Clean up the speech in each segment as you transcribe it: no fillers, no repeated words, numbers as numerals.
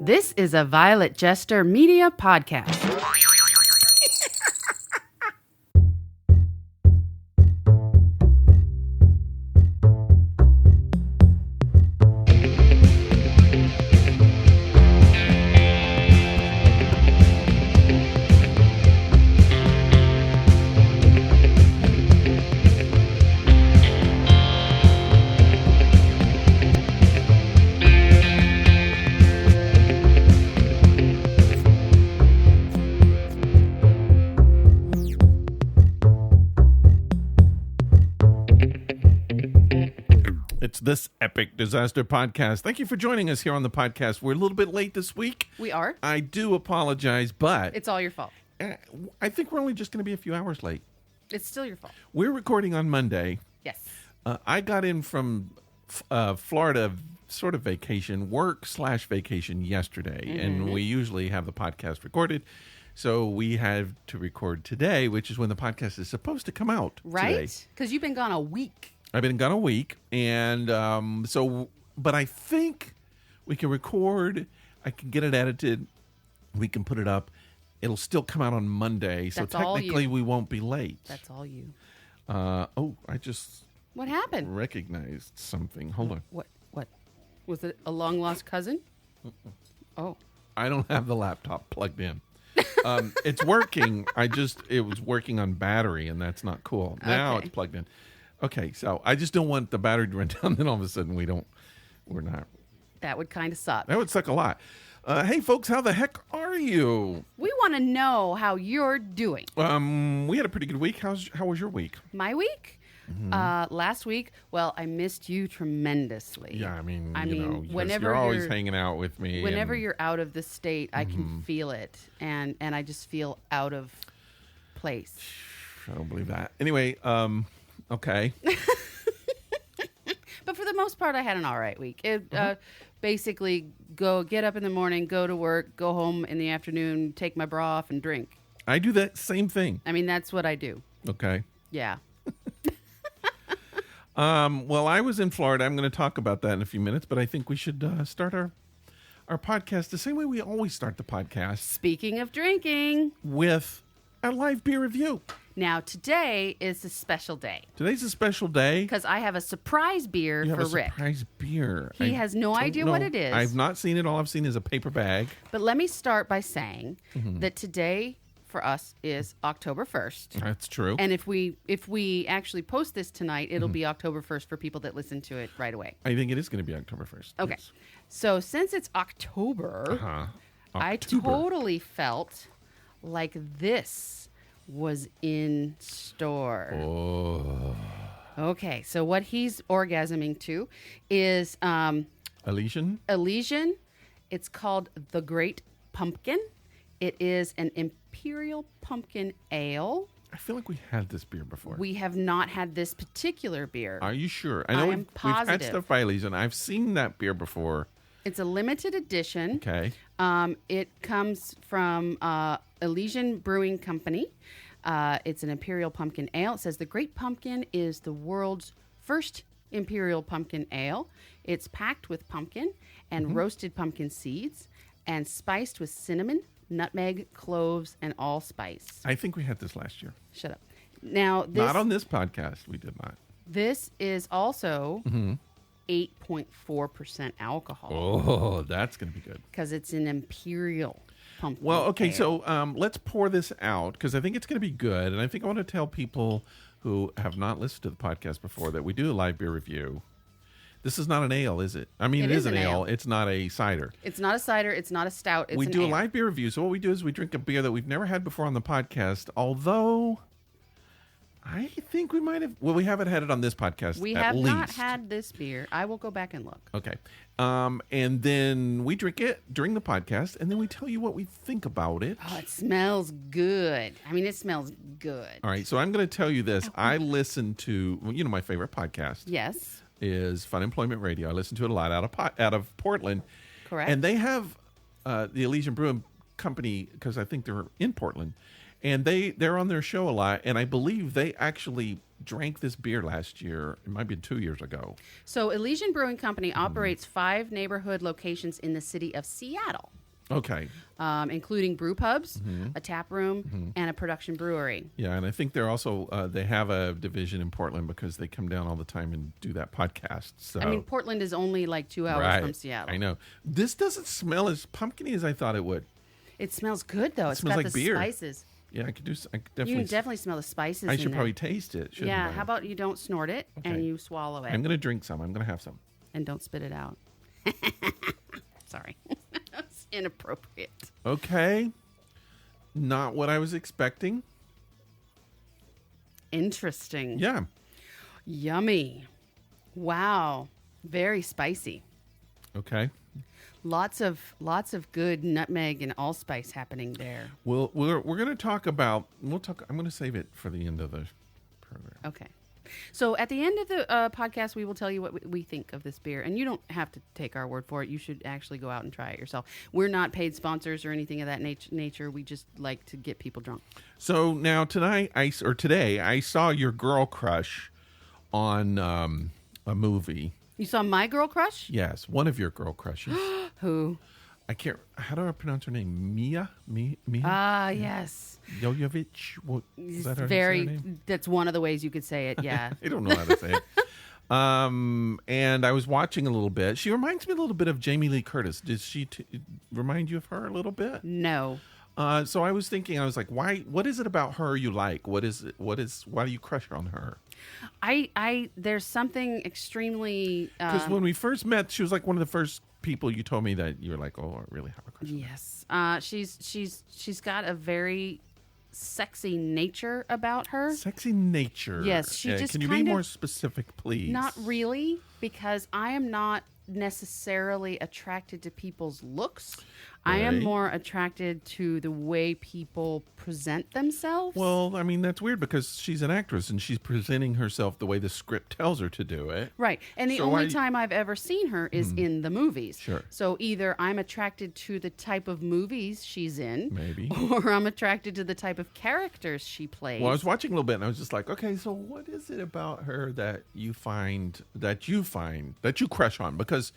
This is a Violet Jester Media podcast. It's This Epic Disaster Podcast. Thank you for joining us here on the podcast. We're a little bit late this week. We are. I do apologize, but It's all your fault. I think we're only just going to be a few hours late. It's still your fault. We're recording on Monday. Yes. I got in from Florida sort of vacation, work/vacation yesterday, and we usually have the podcast recorded. So we have to record today, which is when the podcast is supposed to come out today. Right? Because you've been gone a week. I've been gone a week, and but I think we can record. I can get it edited. We can put it up. It'll still come out on Monday, so That's all technically you. we won't be late. That's all you. I just What happened? recognized something. Hold on. What? Was it a long lost cousin? Oh. I don't have the laptop plugged in. It's working. It was working on battery, and that's not cool. Now Okay. it's plugged in. Okay, so I just don't want the battery to run down. Then all of a sudden we're not. That would kind of suck. That would suck a lot. Hey, folks, how the heck are you? We want to know how you're doing. We had a pretty good week. How was your week? My week? Last week, well, I missed you tremendously. Yeah, I mean, whenever you're always hanging out with me. Whenever you're out of the state, I can feel it, and I just feel out of place. I don't believe that. Anyway, okay. But for the most part, I had an all right week. Basically, get up in the morning, go to work, go home in the afternoon, take my bra off, and drink. I do that same thing. I mean, that's what I do. Okay. Yeah. Well, I was in Florida. I'm going to talk about that in a few minutes, but I think we should start our podcast the same way we always start the podcast, Speaking of drinking, with a live beer review. now today is a special day Today's a special day. because I have a surprise beer You have for a Rick. surprise beer. He has no don't idea what it is. I've not seen it. All I've seen is a paper bag. But let me start by saying that today for us is October 1st. That's true. And if we actually post this tonight, it'll be October 1st for people that listen to it right away. I think it is going to be October 1st. Okay. Yes. So since it's October, I October. totally felt like this was in store. Oh. Okay, so what he's orgasming to is Elysian? Elysian. It's called the Great Pumpkin. It is an Imperial Pumpkin Ale. I feel like we had this beer before. We have not had this particular beer. Are you sure? I know am we've had positive. stuff by Elysian. I've seen that beer before. It's a limited edition. Okay. It comes from Elysian Brewing Company. It's an Imperial Pumpkin Ale. It says the Great Pumpkin is the world's first Imperial Pumpkin Ale. It's packed with pumpkin and roasted pumpkin seeds and spiced with cinnamon, nutmeg, cloves, and allspice. I think we had this last year. Shut up. Now, Not on this podcast. We did not. this is also 8.4% alcohol Oh, that's going to be good. because it's an Imperial Pumpkin Well, okay, Ale. so let's pour this out because I think it's going to be good. And I think I want to tell people who have not listened to the podcast before that we do a live beer review. This is not an ale, is it? I mean, it is an ale. It's not a cider. It's not a cider. It's not a stout. It's We an do a ale. live beer review. So what we do is we drink a beer that we've never had before on the podcast. Although I think we might have. Well, we haven't had it on this podcast. We at have least. not had this beer. I will go back and look. Okay. And then we drink it during the podcast, and then we tell you what we think about it. Oh, it smells good. I mean, it smells good. All right. So I'm going to tell you this. I listen to, my favorite podcast Yes, is Fun Employment Radio. I listen to it a lot out of Portland. correct. And they have the Elysian Brewing Company, because I think they're in Portland. And they're on their show a lot, and I believe they actually drank this beer last year. It might have been 2 years ago. So Elysian Brewing Company operates 5 neighborhood locations in the city of Seattle, Okay. including brew pubs, a tap room, and a production brewery. Yeah, and I think they're also they have a division in Portland because they come down all the time and do that podcast. So I mean, Portland is only like 2 hours right. from Seattle. I know. This doesn't smell as pumpkiny as I thought it would. It smells good, though. It's smells got like the beer. spices. Yeah, I could do. I could You definitely. can definitely smell the spices. I should in probably there. taste it. Shouldn't Yeah. I? How about you don't snort it and Okay. you swallow it I'm gonna drink some. I'm gonna have some. and don't spit it out. Sorry, that's inappropriate. Okay. Not what I was expecting. Interesting. Yeah. Yummy. Wow. Very spicy. Okay. Lots of good nutmeg and allspice happening there. Well, we're going to talk about. We'll talk. I'm going to save it for the end of the program. Okay. So at the end of the podcast, we will tell you what we think of this beer. And you don't have to take our word for it. You should actually go out and try it yourself. We're not paid sponsors or anything of that nature. We just like to get people drunk. So now today, I saw your girl crush on a movie. You saw My Girl Crush? Yes, one of your girl crushes. Who? I can't. How do I pronounce her name? Mia. Ah, yes. Jovovich. What is that her Very. surname? That's one of the ways you could say it. Yeah. I don't know how to say it. And I was watching a little bit. She reminds me a little bit of Jamie Lee Curtis. Did she remind you of her a little bit? No. So I was thinking, I was like, why? What is it about her you like? Why do you crush on her? There's something extremely. Because when we first met, she was like one of the first people you told me that you were like, oh, I really have a crush on her. Yes. She's got a very sexy nature about her. Sexy nature. Yes, she just Can you be kind of- more specific, please? Not really, because I am not necessarily attracted to people's looks. I am Right. more attracted to the way people present themselves. Well, I mean, that's weird because she's an actress and she's presenting herself the way the script tells her to do it. right. And the So only why- time I've ever seen her is in the movies. Sure. So either I'm attracted to the type of movies she's in, Maybe. or I'm attracted to the type of characters she plays. Well, I was watching a little bit and I was just like, okay, so what is it about her that you crush on? Because,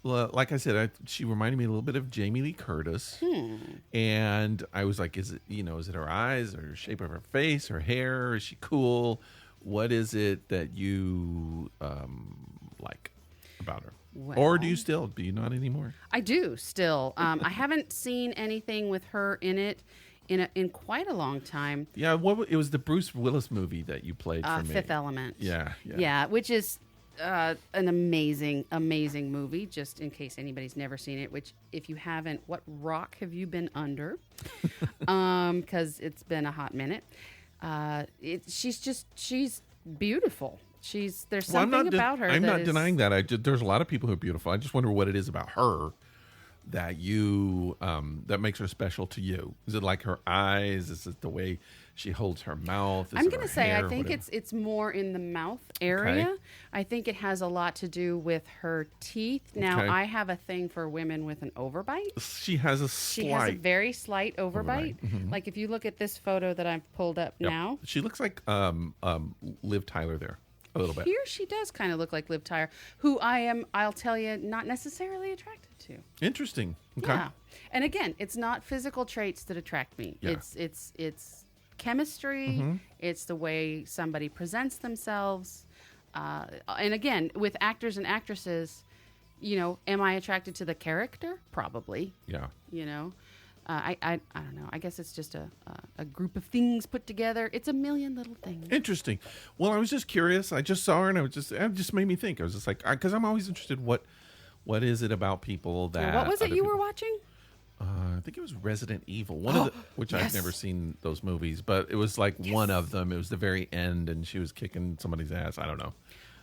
like I said, she reminded me a little bit of Jamie Lee Curtis, and I was like, is it her eyes or the shape of her face, her hair? Is she cool? What is it that you like about her? Or do you still? Do you not anymore? I do still. I haven't seen anything with her in it in quite a long time. Yeah, it was the Bruce Willis movie that you played for me. Fifth Element. Yeah. which is an amazing movie, just in case anybody's never seen it, which if you haven't, what rock have you been under? Because it's been a hot minute. She's beautiful. There's something about her. I'm not denying that. There's a lot of people who are beautiful. I just wonder what it is about her that that makes her special to you. Is it like her eyes? Is it the way she holds her mouth? I'm going to say I think it's more in the mouth area. Okay. I think it has a lot to do with her teeth. Now, Okay. I have a thing for women with an overbite. She has a She has a slight. very slight overbite. Like if you look at this photo that I've pulled up Yep. now, She looks like Liv Tyler there a little bit. here she does kind of look like Liv Tyler, who I'll tell you, not necessarily attracted to. Interesting. Okay. Yeah. And again, it's not physical traits that attract me. Yeah. It's chemistry. It's the way somebody presents themselves. And again, with actors and actresses, am I attracted to the character? Probably. Yeah. I don't know. I guess it's just a group of things put together. It's a million little things. Interesting. Well, I was just curious. I just saw her, and it just made me think. I was just like, because I'm always interested. What is it about people that? What was it other you people- were watching? I think it was Resident Evil, one of which I've yes. never seen those movies, but it was like one of them. It was the very end, and she was kicking somebody's ass. I don't know.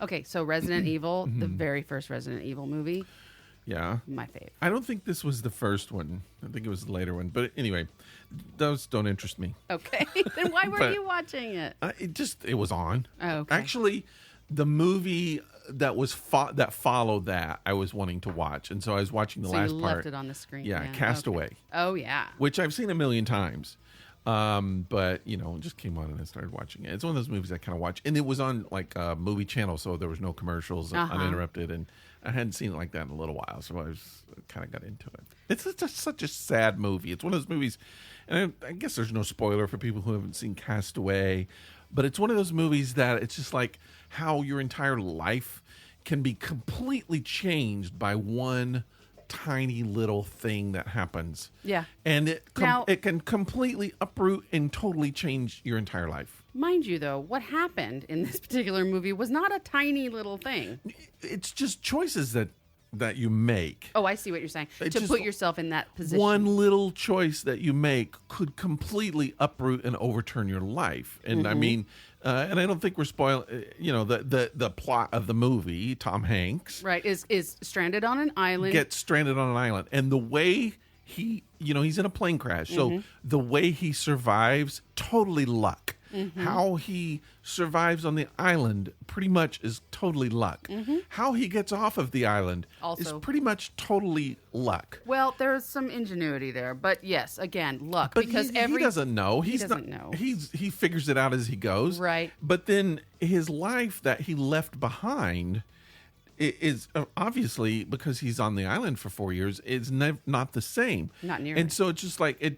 Okay, so Resident Evil, the very first Resident Evil movie, Yeah, my fave. I don't think this was the first one. I think it was the later one. But anyway, those don't interest me. Okay, then why were But- you watching it? It was on. Oh, okay. Actually, the movie that was that followed that I was wanting to watch, and so I was watching the So last you part. left it on the screen. Yeah, Castaway. Okay. Oh yeah. Which I've seen a million times. But just came on and I started watching it. It's one of those movies I kind of watch, and it was on like a movie channel, so there was no commercials, uninterrupted, and I hadn't seen it like that in a little while, so I kind of got into it. It's just such a sad movie. It's one of those movies, and I guess there's no spoiler for people who haven't seen Castaway, but it's one of those movies that it's just like how your entire life can be completely changed by one tiny little thing that happens. Yeah. And Now- it can completely uproot and totally change your entire life. Mind you, though, what happened in this particular movie was not a tiny little thing. It's just choices that you make. Oh, I see what you're saying. It's To just put yourself in that position. One little choice that you make could completely uproot and overturn your life. And I mean, and I don't think we're spoiling, the plot of the movie. Tom Hanks Right, is stranded on an island. gets stranded on an island, and the way he's in a plane crash, so the way he survives, totally luck. How he survives on the island pretty much is totally luck. How he gets off of the island Also. is pretty much totally luck. Well, there's some ingenuity there, but yes, again, luck. But because he doesn't know. He He's doesn't not, know. He figures it out as he goes. Right. But then his life that he left behind is obviously, because he's on the island for 4 years, is not the same. Not nearly. And so it's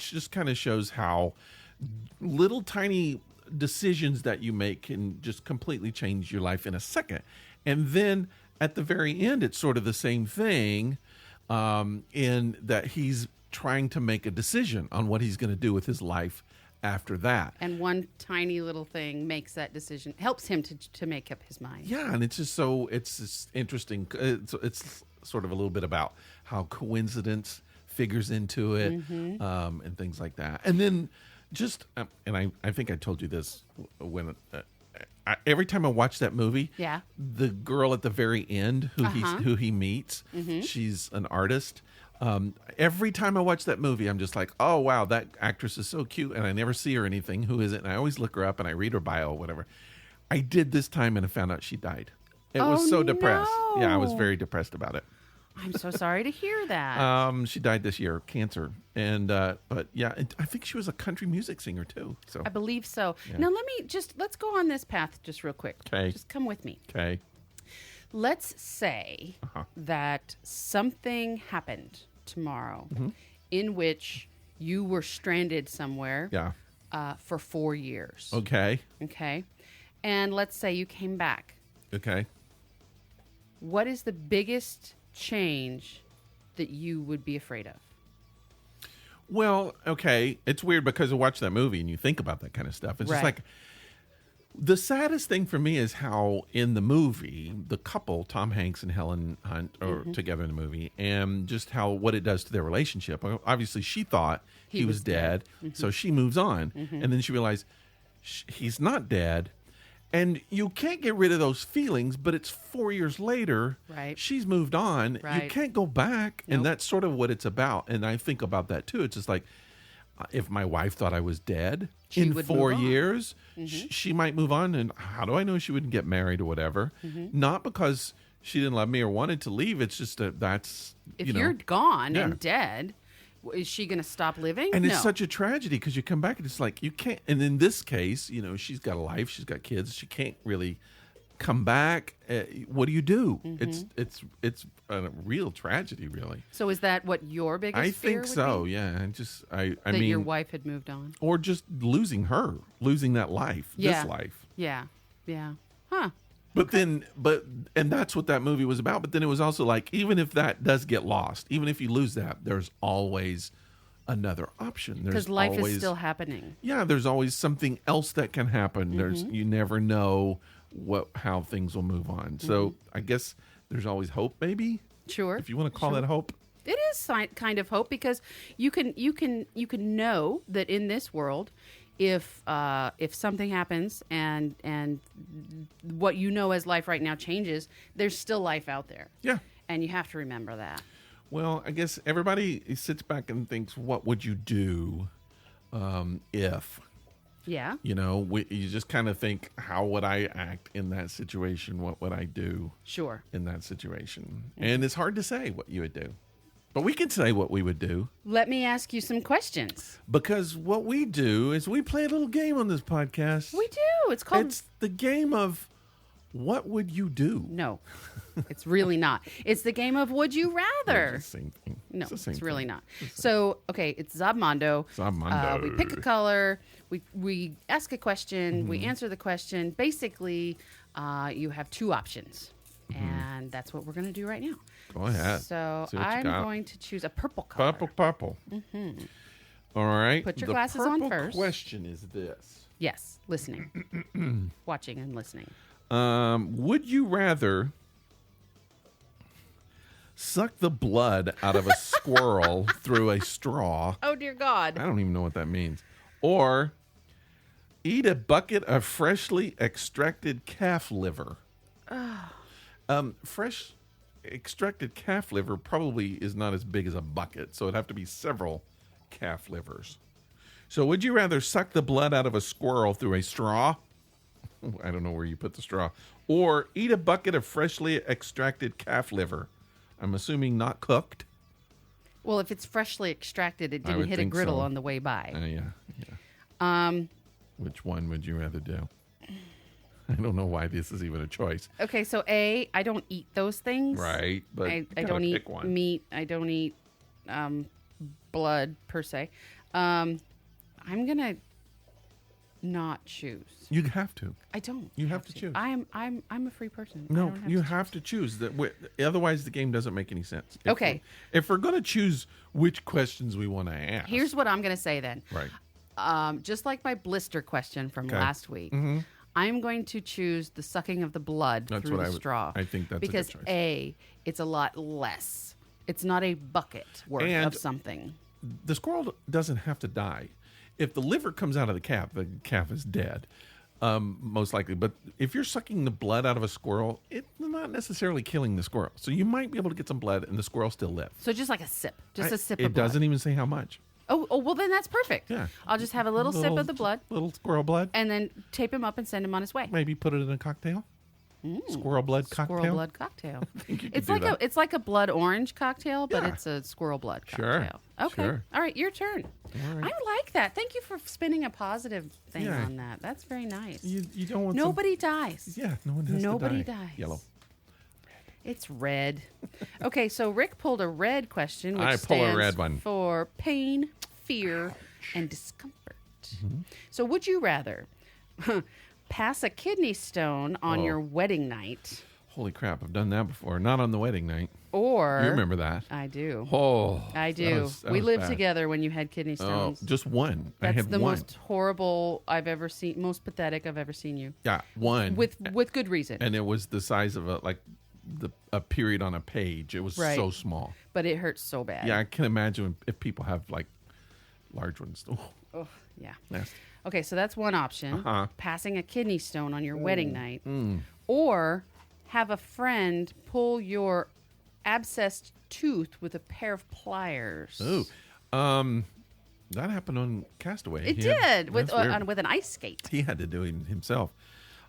just kind of shows how little tiny decisions that you make can just completely change your life in a second. And then at the very end, it's sort of the same thing, in that he's trying to make a decision on what he's going to do with his life after that. And one tiny little thing makes that decision, helps him to make up his mind. Yeah, and it's just interesting. It's sort of a little bit about how coincidence figures into it, and things like that. And then just, and I think I told you this when every time I watch that movie, Yeah. the girl at the very end who he meets, she's an artist. Every time I watch that movie, I'm just like, oh wow, that actress is so cute, and I never see her anything. Who is it? And I always look her up and I read her bio or whatever. I did this time and I found out she died. It was so depressed. no. Yeah, I was very depressed about it. I'm so sorry to hear that. She died this year, cancer, and but yeah, I think she was a country music singer too. So I believe so. Now let's go on this path just real quick. 'Kay. Just come with me. okay, Let's say that something happened tomorrow in which you were stranded somewhere yeah, for 4 years. okay, Okay. And let's say you came back. okay. What is the biggest change that you would be afraid of? Well, okay, it's weird because I watch that movie and you think about that kind of stuff. It's just Right. like the saddest thing for me is how in the movie the couple, Tom Hanks and Helen Hunt, are together in the movie, and just what it does to their relationship. Obviously, she thought he was dead, so she moves on, and then she realized he's not dead. And you can't get rid of those feelings, but it's 4 years later. Right. She's moved on. You Right. can't go back. Nope. And that's sort of what it's about. And I think about that too. It's just like, if my wife thought I was dead She in would 4 move on. years, she might move on. And how do I know she wouldn't get married or whatever? Not because she didn't love me or wanted to leave. It's just that's, If you know. you're gone Yeah. and dead, is she going to stop living? And no. it's such a tragedy because you come back and it's like you can't. And in this case, she's got a life, she's got kids, she can't really come back. What do you do? It's a real tragedy, really. So is that what your biggest I fear think would so. be? Yeah, I That mean, your wife had moved on. or just losing that life, Yeah. this life. Yeah. Yeah. Huh. But and that's what that movie was about. But then it was also like, even if that does get lost, even if you lose that, there's always another option. Because life is still happening. Yeah, there's always something else that can happen. You never know how things will move on. So I guess there's always hope, maybe, Sure. if you want to call that hope. It is kind of hope because you can know that in this world, if something happens and what you know as life right now changes, there's still life out there. Yeah. And you have to remember that. Well, I guess everybody sits back and thinks, what would you do if? Yeah. You just kind of think, how would I act in that situation? What would I do Sure. in that situation? And it's hard to say what you would do. But we can say what we would do. Let me ask you some questions. Because what we do is we play a little game on this podcast. We do. It's called... It's the game of what would you do? No, it's really not. It's the game of Would You Rather. It's the same thing. No, the same it's really thing. not. So, okay, it's Zabmondo. Zabmondo. We pick a color. We ask a question. We answer the question. Basically, you have two options. And that's what we're going to do right now. Go ahead. So See what you I'm got. going to choose a purple color. Purple. All right. Put your glasses on The first. purple question is this. Yes, listening. Watching and listening. Would you rather suck the blood out of a squirrel through a straw? Oh, dear God. I don't even know what that means. Or eat a bucket of freshly extracted calf liver. Fresh extracted calf liver probably is not as big as a bucket, so it'd have to be several calf livers. So would you rather suck the blood out of a squirrel through a straw? I don't know where you put the straw. Or eat a bucket of freshly extracted calf liver. I'm assuming not cooked. Well, if it's freshly extracted, it I didn't would hit a think griddle so. on the way by. Yeah. Which one would you rather do? I don't know why this is even a choice. Okay, so A, I don't eat those things. Right, but I you don't gotta eat pick one. meat. I don't eat blood per se. I'm gonna not choose. You have to. I don't. You have to choose. I'm a free person. I No, don't you to have to choose. Otherwise, the game doesn't make any sense. Okay. If we're going to choose which questions we want to ask. Here's what I'm gonna say then. Right. Just like my blister question from Okay. last week, I'm going to choose the sucking of the blood That's through what the I would- straw. I think that's a good because choice. A, it's a lot less. It's not a bucket worth And- of something. The squirrel doesn't have to die. If the liver comes out of the calf is dead, most likely. But if you're sucking the blood out of a squirrel, it's not necessarily killing the squirrel. So you might be able to get some blood and the squirrel still live. So just like a sip, a sip It of blood. doesn't even say how much. Oh, well then that's perfect. Yeah. I'll just have a little sip of the blood Little squirrel blood. and then tape him up and send him on his way. Maybe put it in a cocktail. Squirrel blood cocktail. Squirrel blood cocktail. think you could It's do like that. it's like a blood orange cocktail, but Yeah. it's a squirrel blood Sure. cocktail. Okay. Sure. All right, your turn. All right. I like that. Thank you for spinning a positive thing Yeah. on that. That's very nice. You don't want Nobody dies. Yeah, no one has Nobody to die. dies. Yellow. It's red. Okay, so Rick pulled a red question, which I pull a stands red one. for pain, fear, and discomfort. Mm-hmm. So, would you rather pass a kidney stone on Oh. your wedding night, Holy crap! I've done that before. Not on the wedding night. or You remember that? I do. Oh, I that do. was We lived bad. together when you had kidney Oh, stones. just one. I That's had the one. most horrible I've ever seen, most pathetic I've ever seen you. Yeah, one. With good reason. and it was the size of a period on a page. It was Right. so small. But it hurts so bad. Yeah, I can imagine if people have like large ones. Oh, Oh, yeah. nasty. Okay, so that's one option. Uh-huh. Passing a kidney stone on your wedding night. Mm. Or have a friend pull your abscessed tooth with a pair of pliers. Ooh. That happened on Castaway. It He had- did with that's weird. with an ice skate. He had to do it himself.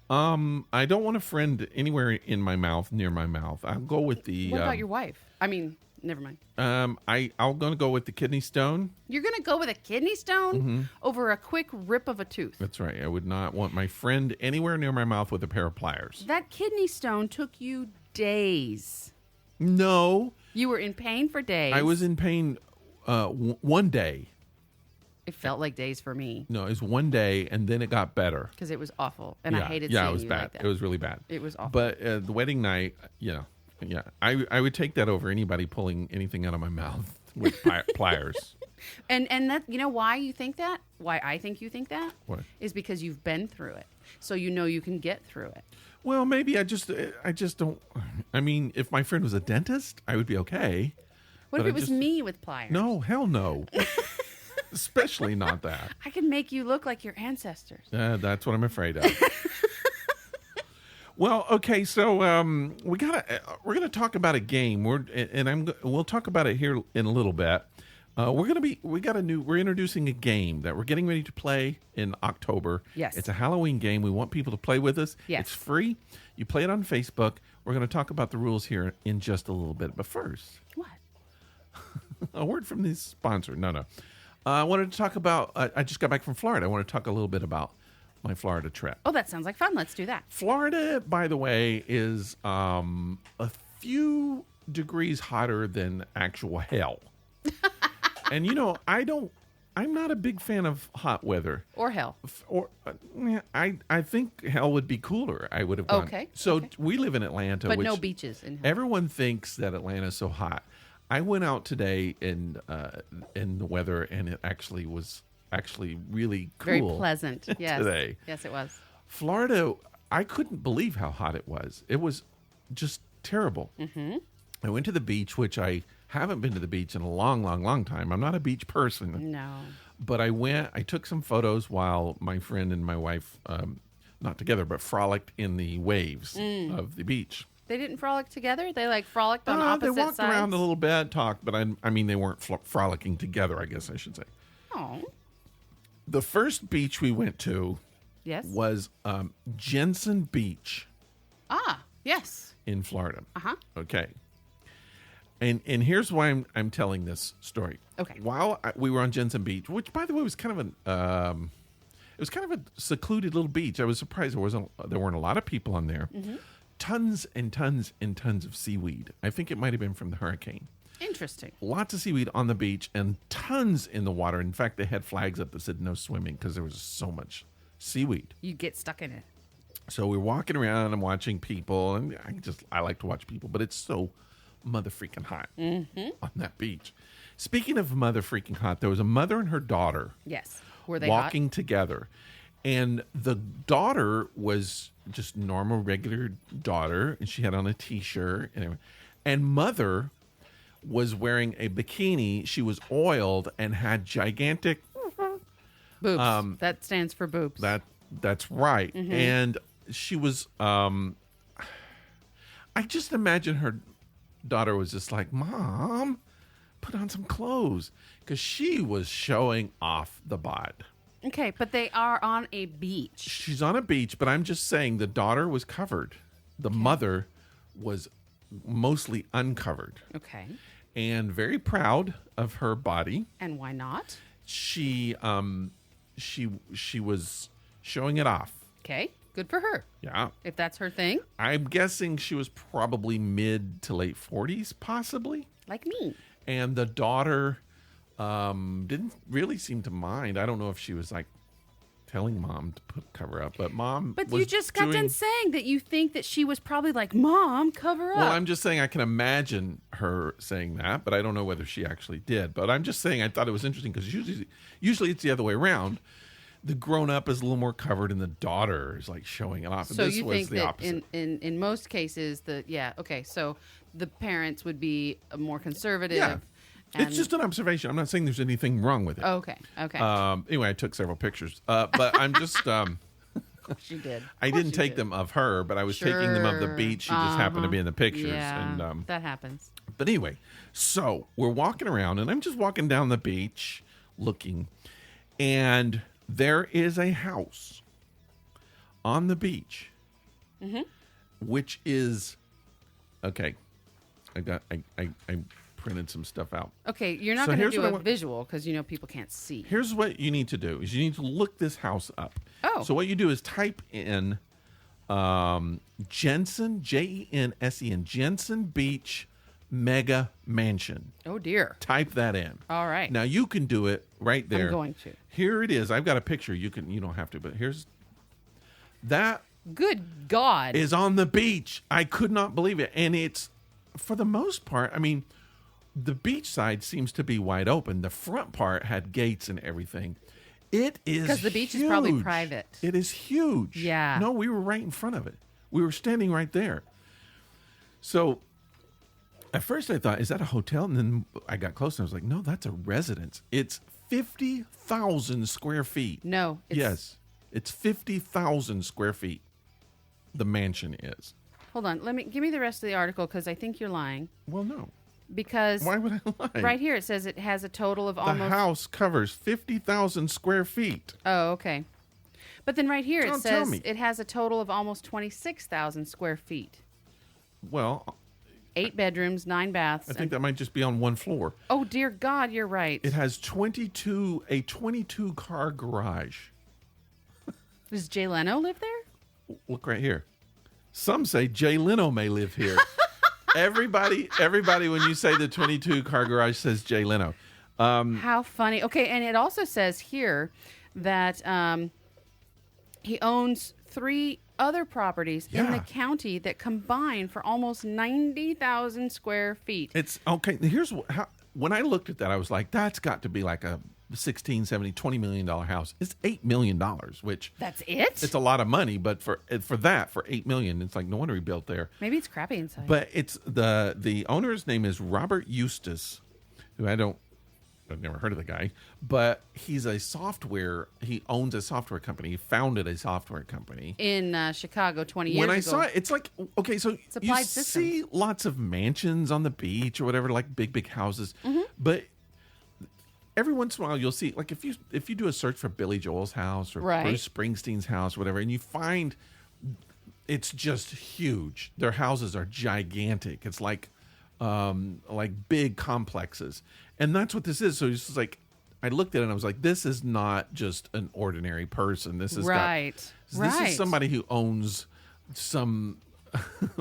I don't want a friend anywhere in my mouth, near my mouth. I'll go with the. What about your wife? I mean, never mind. I'm going to go with the kidney stone. You're going to go with a kidney stone Mm-hmm. over a quick rip of a tooth. That's right. I would not want my friend anywhere near my mouth with a pair of pliers. That kidney stone took you days. No, You were in pain for days. I was in pain one day. It felt like days for me No, it was one day, and then it got better. because it was awful, and I hated yeah, seeing it was you bad. like that. It was really bad. It was awful. But the wedding night, yeah, I would take that over anybody pulling anything out of my mouth with pliers. And that, you know why you think that? Why I think you think that? What? Is because you've been through it. So you know you can get through it. Well, maybe I just don't. I mean, if my friend was a dentist, I would be okay. What But if I it was just- me with pliers? No, hell no. Especially not that. I can make you look like your ancestors. That's what I'm afraid of. Well, okay, so we're gonna talk about a game. We'll talk about it here in a little bit. We're introducing a game that we're getting ready to play in October. Yes. It's a Halloween game. We want people to play with us. Yes. It's free. You play it on Facebook. We're going to talk about the rules here in just a little bit. But first, What? A word from the sponsor. No. I wanted to talk about, I just got back from Florida. I want to talk a little bit about my Florida trip. Oh, that sounds like fun. Let's do that. Florida, by the way, is a few degrees hotter than actual hell. And, I'm not a big fan of hot weather. Or hell. I think hell would be cooler. I would have gone. Okay. So okay. we live in Atlanta. But which no beaches in hell. everyone thinks that Atlanta is so hot. I went out today in the weather, and it actually was really cool. Very pleasant. Yes. Today. Yes, it was. Florida, I couldn't believe how hot it was. It was just terrible. Mm-hmm. I went to the beach, which I haven't been to the beach in a long, long, long time. I'm not a beach person. No. But I took some photos while my friend and my wife, not together, but frolicked in the waves of the beach. They didn't frolic together? They frolicked on opposite sides? They walked around a little bit, talked, but I mean, they weren't frolicking together, I guess I should say. Oh. The first beach we went to Yes. was Jensen Beach Ah, yes. in Florida. Uh-huh. Okay. And here's why I'm telling this story. Okay. While we were on Jensen Beach, which by the way was kind of a secluded little beach. I was surprised there weren't a lot of people on there. Mm-hmm. Tons and tons and tons of seaweed. I think it might have been from the hurricane. Interesting. Lots of seaweed on the beach and tons in the water. In fact, they had flags up that said no swimming because there was so much seaweed. You get stuck in it. So we're walking around and watching people, and I like to watch people, but it's so mother freaking hot on that beach. Speaking of mother freaking hot, there was a mother and her daughter. Yes. Were they walking hot? together, and the daughter was just normal, regular daughter, and she had on a t-shirt, and mother was wearing a bikini. She was oiled and had gigantic boobs. That stands for boobs. That's right. Mm-hmm. And she was. I just imagine her daughter was just like, "Mom, put on some clothes," because she was showing off the bod. Okay, but they are on a beach. She's on a beach, but I'm just saying the daughter was covered. The mother was mostly uncovered. Okay. And very proud of her body. And why not? She was showing it off. Okay, good for her. Yeah. If that's her thing. I'm guessing she was probably mid to late 40s, possibly. Like me. And the daughter didn't really seem to mind. I don't know if she was like telling mom to cover up, but mom. But you just got done saying that you think that she was probably like, "Mom, cover up." Well, I'm just saying I can imagine her saying that, but I don't know whether she actually did. But I'm just saying I thought it was interesting because usually it's the other way around. The grown up is a little more covered, and the daughter is like showing it off. So this you was think the that opposite. in most cases, so the parents would be more conservative. Yeah. And... It's just an observation. I'm not saying there's anything wrong with it. Oh, okay. Anyway, I took several pictures, but I'm just. She did. I didn't take them of her, but I was taking them of the beach. She just happened to be in the pictures. Yeah, and, that happens. But anyway, so we're walking around, and I'm just walking down the beach looking, and there is a house on the beach, which is okay. I printed some stuff out. Okay, you're not going to do a visual because people can't see. Here's what you need to do: is you need to look this house up. Oh. So what you do is type in Jensen, Jensen, Jensen Beach Mega Mansion. Oh dear. Type that in. All right. Now you can do it right there. I'm going to. Here it is. I've got a picture. You don't have to, but here's that. Good God. Is on the beach. I could not believe it. And it's, for the most part, I mean, the beach side seems to be wide open. The front part had gates and everything. It is because the beach is probably private. It is huge. Yeah. No, we were right in front of it. We were standing right there. So at first I thought, is that a hotel? And then I got close and I was like, no, that's a residence. It's 50,000 square feet. No. Yes. It's 50,000 square feet. The mansion is. Hold on. Give me the rest of the article because I think you're lying. Well, no. Because why would I lie? Right here it says it has a total of almost. The house covers 50,000 square feet. Oh, okay. But then right here it says it has a total of almost 26,000 square feet. Well, 8 bedrooms, 9 baths. I think that might just be on one floor. Oh, dear God, you're right. It has a 22 car garage. Does Jay Leno live there? Look right here. Some say Jay Leno may live here. everybody, when you say the 22 car garage says Jay Leno. How funny. Okay, and it also says here that he owns 3 other properties in the Yeah. county that combine for almost 90,000 square feet. It's okay. Here's when I looked at that, I was like, that's got to be like a 16, 70, $20 million house. It's $8 million, which That's it? it's a lot of money, but for $8 million, it's like no wonder he built there. Maybe it's crappy inside. But it's the owner's name is Robert Eustace, who I've never heard of the guy, but he owns a software company. He founded a software company. in Chicago 20 years ago. When I saw it, it's like, okay, so you Applied see lots of mansions on the beach or whatever, like big houses, but every once in a while you'll see, like if you do a search for Billy Joel's house or Right. Bruce Springsteen's house, whatever, and you find it's just huge. Their houses are gigantic. It's like big complexes, and that's what this is. So it's just like, I looked at it and I was like, this is not just an ordinary person. This is Right. This is somebody who owns some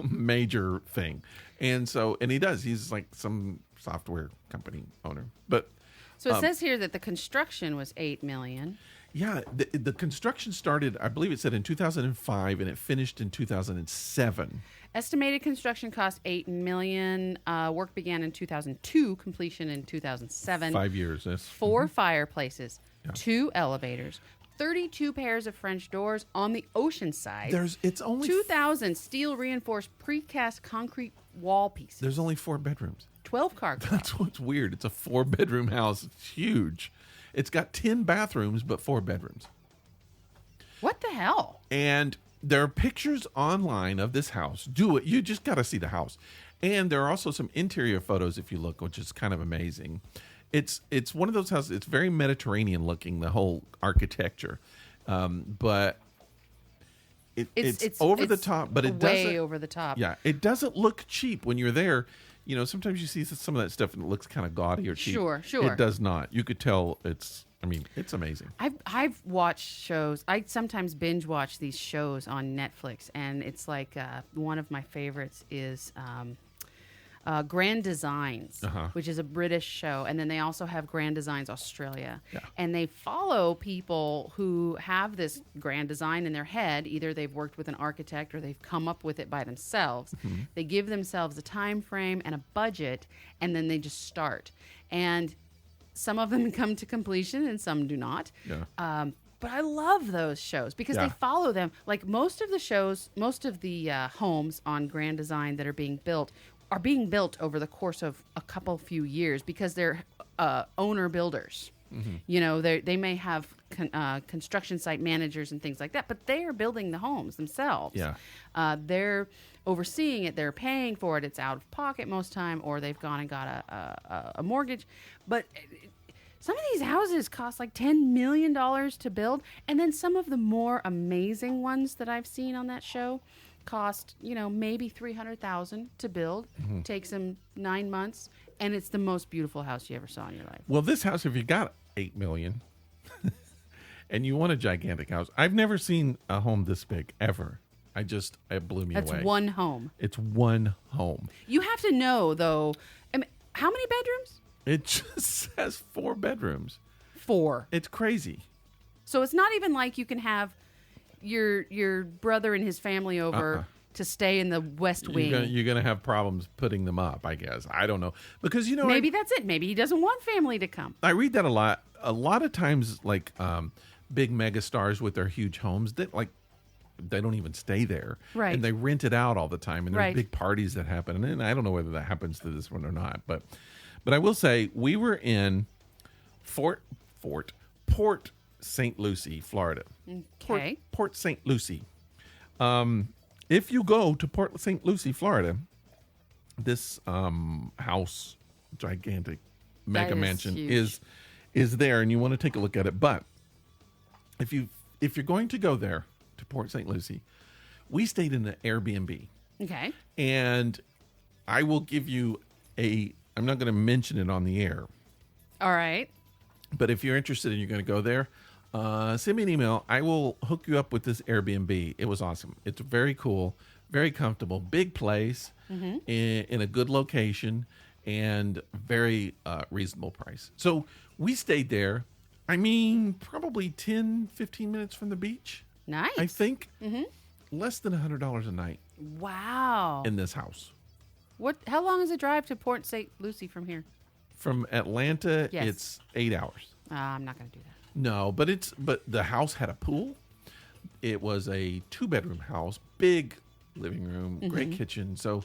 major thing, and he does. He's like some software company owner, but. So it says here that the construction was $8 million. Yeah, the construction started, I believe it said in 2005, and it finished in 2007. Estimated construction cost $8 million. Work began in 2002, completion in 2007. 5 years. Yes. 4 fireplaces, 2 elevators, 32 pairs of French doors on the ocean side. It's only 2,000 steel reinforced precast concrete wall pieces. There's only 4 bedrooms. 12 car garage. That's what's weird. It's a 4-bedroom house. It's huge. It's got 10 bathrooms, but 4 bedrooms. What the hell? And there are pictures online of this house. Do it. You just got to see the house. And there are also some interior photos if you look, which is kind of amazing. It's one of those houses. It's very Mediterranean looking, the whole architecture. But it's over the top, but it doesn't. Way over the top. Yeah, it doesn't look cheap when you're there. You know, sometimes you see some of that stuff and it looks kind of gaudy or cheap. Sure. It does not. You could tell it's amazing. I've watched shows. I sometimes binge watch these shows on Netflix, and it's like one of my favorites is Grand Designs, which is a British show, and then they also have Grand Designs Australia, and they follow people who have this grand design in their head. Either they've worked with an architect or they've come up with it by themselves. They give themselves a time frame and a budget, and then they just start. And some of them come to completion and some do not. Yeah. But I love those shows because they follow them. Like most of the shows, most of the homes on Grand Design that are being built over the course of a few years because they're owner builders. You know, they may have construction site managers and things like that, but they are building the homes themselves. Yeah. They're overseeing it. They're paying for it. It's out of pocket most time, or they've gone and got a mortgage. But some of these houses cost like $10 million to build, and then some of the more amazing ones that I've seen on that show cost, maybe $300,000 to build. Takes them 9 months, and it's the most beautiful house you ever saw in your life. Well, this house, if you got $8 million and you want a gigantic house, I've never seen a home this big ever. It blew me away. That's one home. It's one home. You have to know, though, how many bedrooms? It just says 4 bedrooms. 4. It's crazy. So it's not even like you can have your brother and his family over to stay in the West Wing. You're gonna have problems putting them up, I guess. I don't know, because maybe that's it. Maybe he doesn't want family to come. I read that a lot. A lot of times, like big megastars with their huge homes, they don't even stay there, right? And they rent it out all the time, and there's big parties that happen. And I don't know whether that happens to this one or not, but I will say we were in Port St. Lucie, Florida. Okay. Port St. Lucie. If you go to Port St. Lucie, Florida, this house, gigantic mega mansion, is there, and you want to take a look at it. But if you're going to go there to Port St. Lucie, we stayed in an Airbnb. Okay. And I will give you I'm not going to mention it on the air, All right. but if you're interested and you're going to go there, send me an email. I will hook you up with this Airbnb. It was awesome. It's very cool, very comfortable, big place in a good location, and very reasonable price. So we stayed there. I mean, probably 10, 15 minutes from the beach. Nice. I think less than $100 a night Wow. in this house. How long is the drive to Port St. Lucie from here? From Atlanta, Yes. it's 8 hours. I'm not going to do that. No, but the house had a pool. It was a 2-bedroom house, big living room, great kitchen. So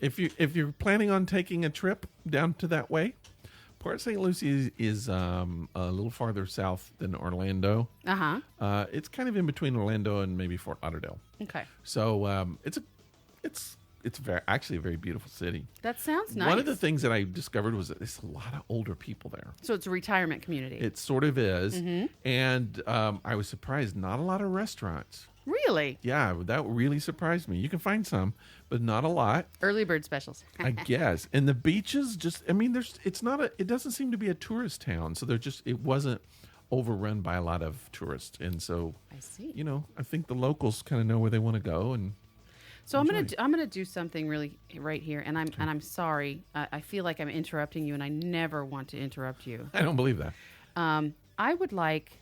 if you're planning on taking a trip down to that way, Port St. Lucie is a little farther south than Orlando. Uh-huh. It's kind of in between Orlando and maybe Fort Lauderdale. Okay. So it's actually a very beautiful city. That sounds nice. One of the things that I discovered was that there's a lot of older people there. So it's a retirement community. It sort of is. And I was surprised. Not a lot of restaurants. Really? Yeah, that really surprised me. You can find some, but not a lot, Early bird specials. I guess. And the beaches it doesn't seem to be a tourist town. So it wasn't overrun by a lot of tourists. And so, I see. I think the locals kind of know where they want to go. And So I'm gonna do something really right here, and I'm sorry. I feel like I'm interrupting you, and I never want to interrupt you. I don't believe that. I would like,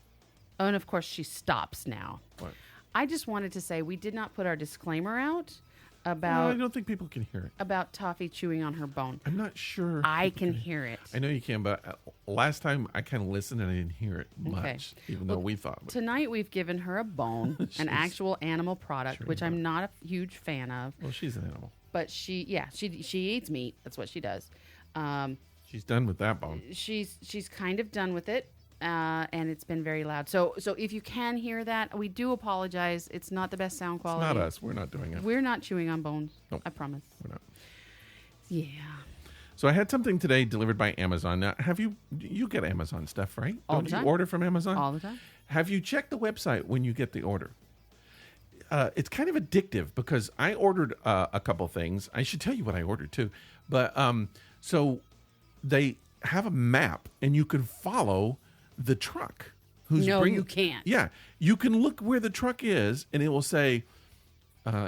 oh, and of course she stops now. What? I just wanted to say we did not put our disclaimer out Well, about I don't think people can hear it. Toffee chewing on her bone. I'm not sure. I people can hear it. I know you can, but last time I kind of listened and I didn't hear it Okay. much, even though we thought. Tonight we've given her a bone, an She's- actual animal product, Sure which you I'm not a huge fan of. Well, she's an animal. But she eats meat. That's what she does. She's done with that bone. She's kind of done with it, and it's been very loud. So if you can hear that, we do apologize. It's not the best sound It's quality. not us. We're not doing it. We're not chewing on bones. Nope. I promise. We're not. Yeah. So I had something today delivered by Amazon. Now, you get Amazon stuff, right? All Don't the you time. order from Amazon? All the time. Have you checked the website when you get the order? It's kind of addictive because I ordered a couple things. I should tell you what I ordered too. But so they have a map and you can follow the truck. No, you can't. Yeah. You can look where the truck is and it will say,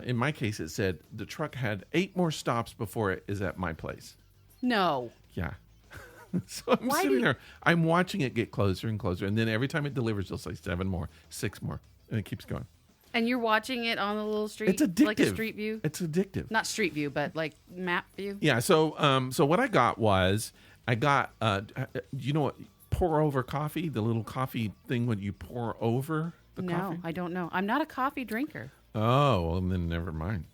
in my case, it said the truck had 8 more stops before it is at my place. No. Yeah. So I'm sitting there. I'm watching it get closer and closer. And then every time it delivers, they'll say 7 more, 6 more. And it keeps going. And you're watching it on the little street? It's addictive. Like a street view? It's addictive. Not street view, but like map view? Yeah. So what I got was I got you know what, pour over coffee, the little coffee thing when you pour over the No, coffee. I don't know. I'm not a coffee drinker. Oh, well then never mind.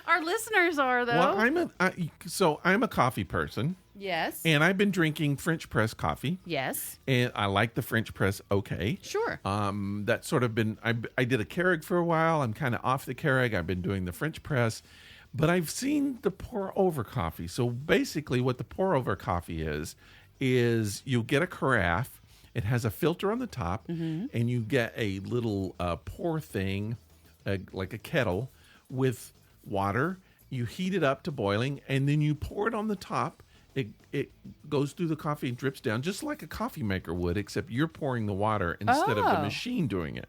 Our listeners are, though. Well, I'm a coffee person, Yes. and I've been drinking French press coffee, Yes. and I like the French press. Okay. Sure. That's sort of been. I did a Keurig for a while. I'm kind of off the Keurig. I've been doing the French press, but I've seen the pour over coffee. So basically, what the pour over coffee is you get a carafe. It has a filter on the top, and you get a little pour thing, like a kettle, with water. You heat it up to boiling, and then you pour it on the top. It goes through the coffee and drips down just like a coffee maker would, except you're pouring the water instead of the Oh. machine doing it.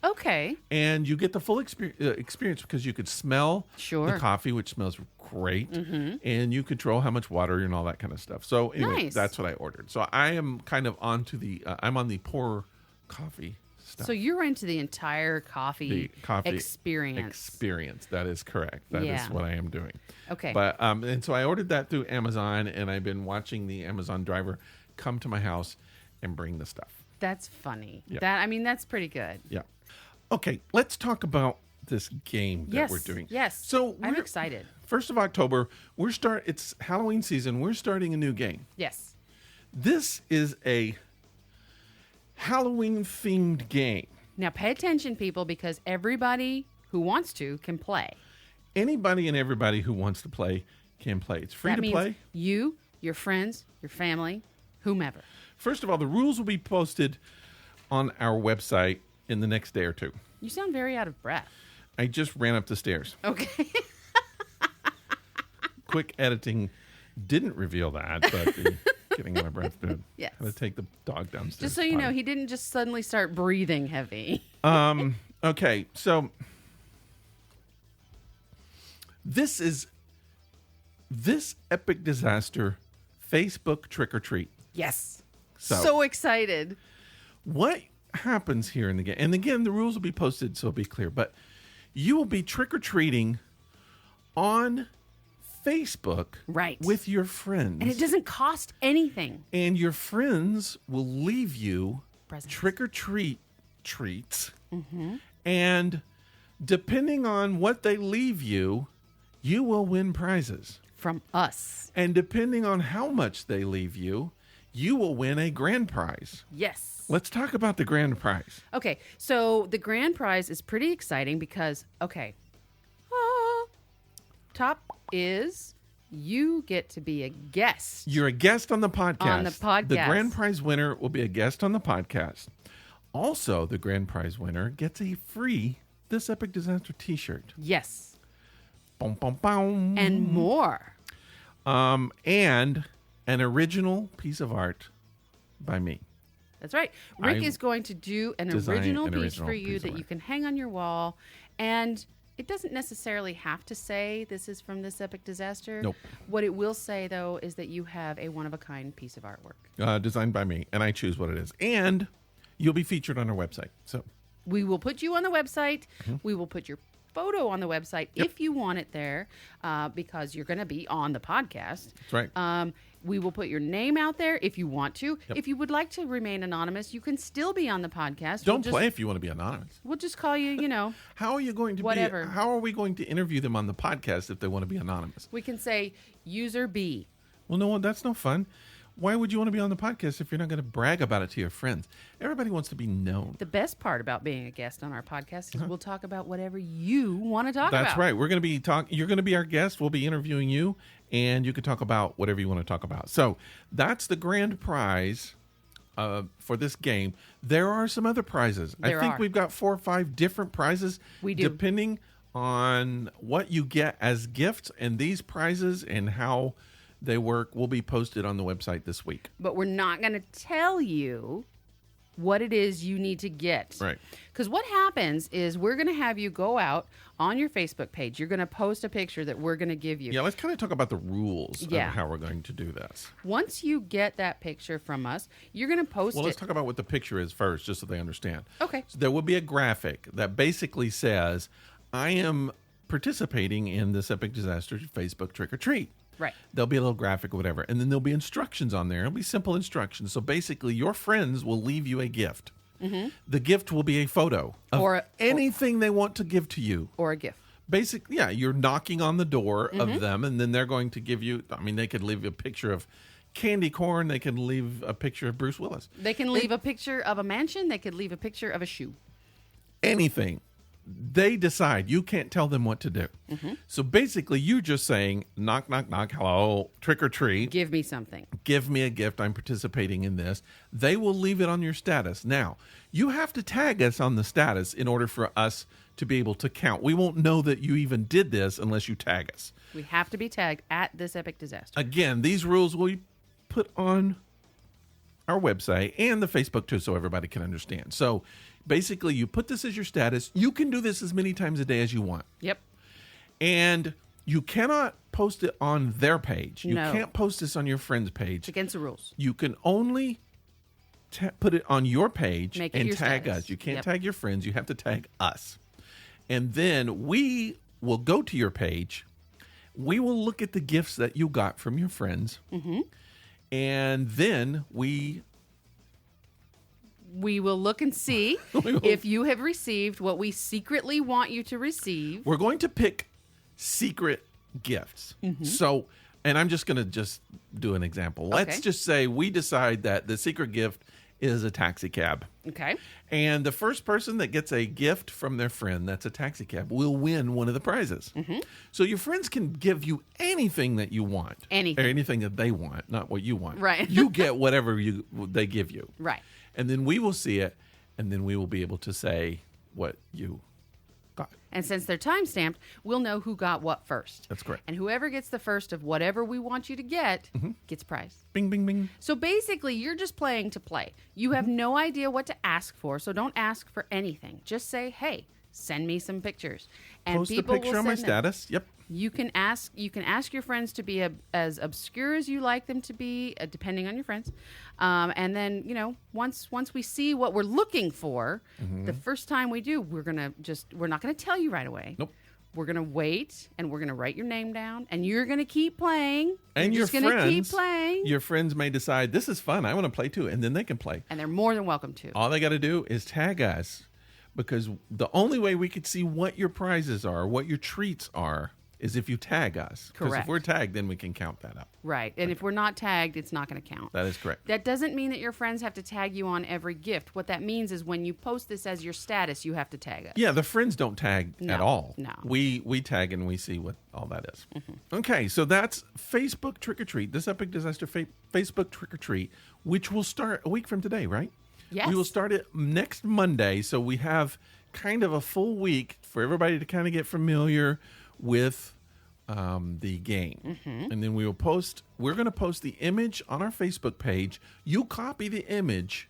Okay. And you get the full experience because you could smell Sure. the coffee, which smells great, and you control how much water and all that kind of stuff. So anyway, Nice. that's what I ordered. So I am kind of onto I'm on the pour coffee stuff. So you're into the entire coffee, experience. Experience. That is correct. That is Yeah. what I am doing. Okay. But and so I ordered that through Amazon, and I've been watching the Amazon driver come to my house and bring the stuff. That's funny. Yeah. That's pretty good. Yeah. Okay, let's talk about this game that we're doing. Yes. So I'm we're- excited. 1st of October, it's Halloween season. We're starting a new game. Yes. This is a Halloween themed game. Now pay attention, people, because everybody who wants to can play. Anybody and everybody who wants to play can play. It's free That to means play. you, your friends, your family, whomever. First of all, the rules will be posted on our website in the next day or two. You sound very out of breath. I just ran up the stairs. Okay. quick editing didn't reveal that, but getting my breath, but Yes. I'm going to take the dog downstairs. Just so you know, he didn't just suddenly start breathing heavy. Okay, so this epic disaster Facebook trick or treat. Yes. So- So excited. What happens here in the game? And again, the rules will be posted, so it'll be clear. But you will be trick or treating on Facebook, Right. with your friends, And it doesn't cost anything. and your friends will leave you Presents. trick or treat treats, and depending on what they leave you, you will win prizes. From us. And depending on how much they leave you, you will win a grand prize. Yes. Let's talk about the grand prize. Okay, so the grand prize is pretty exciting because, top is you get to be a guest. You're a guest on the podcast. On the podcast. The grand prize winner will be a guest on the podcast. Also, the grand prize winner gets a free This Epic Disaster t-shirt. Yes. Boom, boom, boom. And more. And an original piece of art by me. That's right. Rick I is going to do an design original an piece original for you piece of that art. you can hang on your wall. And it doesn't necessarily have to say this is from This Epic Disaster. Nope. What it will say, though, is that you have a one-of-a-kind piece of artwork. Designed by me, and I choose what it is. And you'll be featured on our website. So We will put you on the website. Mm-hmm. We will put your photo on the website if you want it there, because you're going to be on the podcast. that's right. We will put your name out there if you want to. If you would like to remain anonymous, you can still be on the podcast. Don't play if you want to be anonymous. We'll just call you, How are you going to Whatever. How are we going to interview them on the podcast if they want to be anonymous? we can say user B. Well, no, that's no fun. Why would you want to be on the podcast if you're not going to brag about it to your friends? Everybody wants to be known. The best part about being a guest on our podcast is we'll talk about whatever you want to talk about. That's right. We're going to be You're going to be our guest. We'll be interviewing you, and you can talk about whatever you want to talk about. So that's the grand prize for this game. There are some other prizes. I think we've got 4 or 5 different prizes. We do. Depending on what you get as gifts, and these prizes and how they work will be posted on the website this week. But we're not going to tell you what it is you need to get. Right. Because what happens is we're going to have you go out on your Facebook page. You're going to post a picture that we're going to give you. Yeah, let's kind of talk about the rules Yeah. of how we're going to do this. Once you get that picture from us, you're going to post Well, let's it. talk about what the picture is first, just so they understand. Okay. So there will be a graphic that basically says, I am participating in this Epic Disaster Facebook Trick or Treat. Right. There'll be a little graphic or whatever. And then there'll be instructions on there. It'll be simple instructions. So basically, your friends will leave you a gift. Mm-hmm. The gift will be a photo of anything they want to give to you. Or a gift. Basically, yeah, you're knocking on the door of them, and then they're going to give you, they could leave you a picture of candy corn. They can leave a picture of Bruce Willis. They can leave a picture of a mansion. They could leave a picture of a shoe. Anything. They decide. You can't tell them what to do. So basically, you're just saying, knock, knock, knock, hello, trick or treat. Give me something. Give me a gift. I'm participating in this. They will leave it on your status. Now, you have to tag us on the status in order for us to be able to count. We won't know that you even did this unless you tag us. We have to be tagged at This Epic Disaster. Again, these rules will be put on our website and the Facebook too, so everybody can understand. So basically, you put this as your status. You can do this as many times a day as you want. Yep. And you cannot post it on their page. You No. can't post this on your friend's page. It's against the rules. You can only put it on your page Make it and your tag status. us. You can't Yep. tag your friends. You have to tag us. And then we will go to your page. We will look at the gifts that you got from your friends. Mm-hmm. And then we will look and see if you have received what we secretly want you to receive. we're going to pick secret gifts. Mm-hmm. So, and I'm just going to do an example. Let's Okay. just say we decide that the secret gift is a taxi cab. Okay. And the first person that gets a gift from their friend that's a taxi cab will win one of the prizes. Mm-hmm. So your friends can give you anything that you want. Anything. Or anything that they want, not what you want. Right. You get whatever they give you. Right. And then we will see it, and then we will be able to say what you Got it. And since they're time stamped, we'll know who got what first. That's correct. And whoever gets the first of whatever we want you to get gets prize. Bing, bing, bing. So basically, you're just playing to play. You have no idea what to ask for, so don't ask for anything. Just say, "Hey, send me some pictures." And Post a people picture will on my send them. status. Yep. You can ask your friends to be as obscure as you like them to be, depending on your friends. And then, once we see what we're looking for, the first time we do, we're not gonna tell you right away. Nope. We're gonna wait, and we're gonna write your name down, and you're gonna keep playing. And you're your just gonna friends, keep playing, your friends may decide this is fun. I want to play too, and then they can play. and they're more than welcome to. All they got to do is tag us, because the only way we could see what your prizes are, what your treats are, is if you tag us. Because Correct. if we're tagged, then we can count that up. Right, and if we're not tagged, it's not going to count. That is correct. That doesn't mean that your friends have to tag you on every gift. What that means is when you post this as your status, you have to tag us. Yeah, the friends don't tag No, at all. no. We tag and we see what all that is. Okay, so that's Facebook Trick or Treat, this Epic Disaster Facebook Trick or Treat, which will start a week from today, right? Yes. We will start it next Monday, so we have kind of a full week for everybody to kind of get familiar with the game. And then we're going to post the image on our Facebook page. You copy the image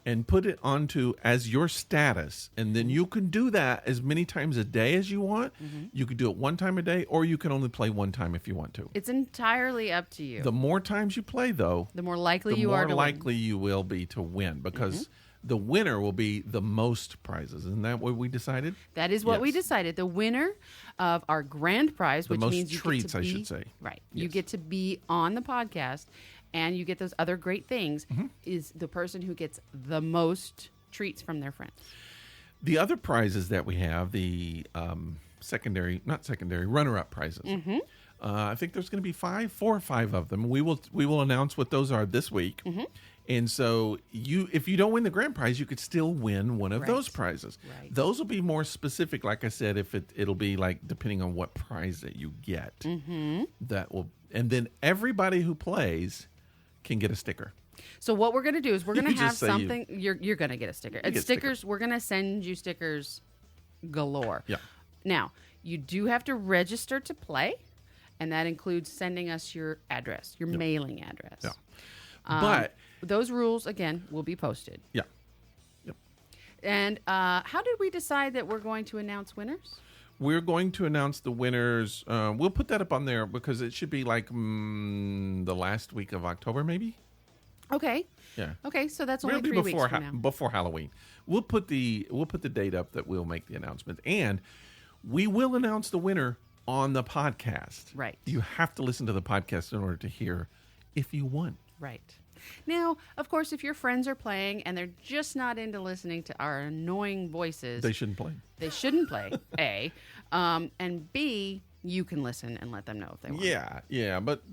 and put it onto as your status, and then you can do that as many times a day as you want. You could do it one time a day, or you can only play one time if you want to. It's entirely up to you. The more times you play, though, The more likely the you more are to likely you will be to win, because the winner will be the most prizes. Isn't that what we decided? That is what we Yes. decided. The winner of our grand prize, which most means you treats, get to I be, should say. Right. You Yes. get to be on the podcast, and you get those other great things, is the person who gets the most treats from their friends. The other prizes that we have, the runner-up prizes. I think there's going to be 4 or 5 of them. We will announce what those are this week. And so if you don't win the grand prize, you could still win one of Right. those prizes. Right. Those will be more specific. Like I said, if it'll be like depending on what prize that you get. That will, and then everybody who plays can get a sticker. So what we're going to do is we're going to You have just say you- something. You're going to get a sticker. And get stickers. We're going to send you stickers galore. Yeah. Now you do have to register to play, and that includes sending us your address, your mailing address. Yeah. But Those rules again will be posted. yeah. Yep. And how did we decide that we're going to announce winners? We're going to announce the winners. We'll put that up on there because it should be like the last week of October, maybe. Okay. Yeah. Okay, so that's only It'll be 3 weeks before from now. before Halloween. We'll put the date up that we'll make the announcement, and we will announce the winner on the podcast. Right. You have to listen to the podcast in order to hear if you won. Right. Now, of course, if your friends are playing and they're just not into listening to our annoying voices, They shouldn't play. they shouldn't play, A. And B, you can listen and let them know if they want. Yeah, but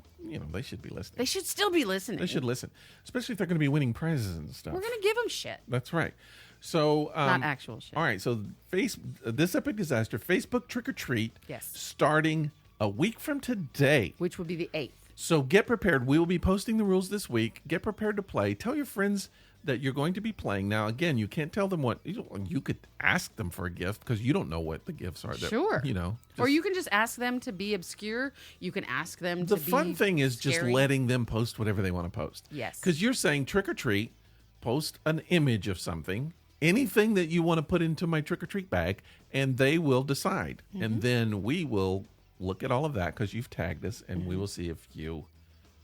they should be listening. They should still be listening. They should listen, especially if they're going to be winning prizes and stuff. We're going to give them shit. That's right. So Not actual shit. All right. So this Epic Disaster Facebook Trick or Treat. Yes. Starting a week from today. Which would be the 8th. So get prepared. We will be posting the rules this week. Get prepared to play. Tell your friends that you're going to be playing. Now, again, you can't tell them what you could ask them for a gift because you don't know what the gifts are. Sure. Or you can just ask them to be obscure. You can ask them to The be fun thing is just scary. letting them post whatever they want to post. Yes. Because you're saying trick or treat, post an image of something, anything that you want to put into my trick or treat bag, and they will decide. And then we will look at all of that because you've tagged us, and we will see if you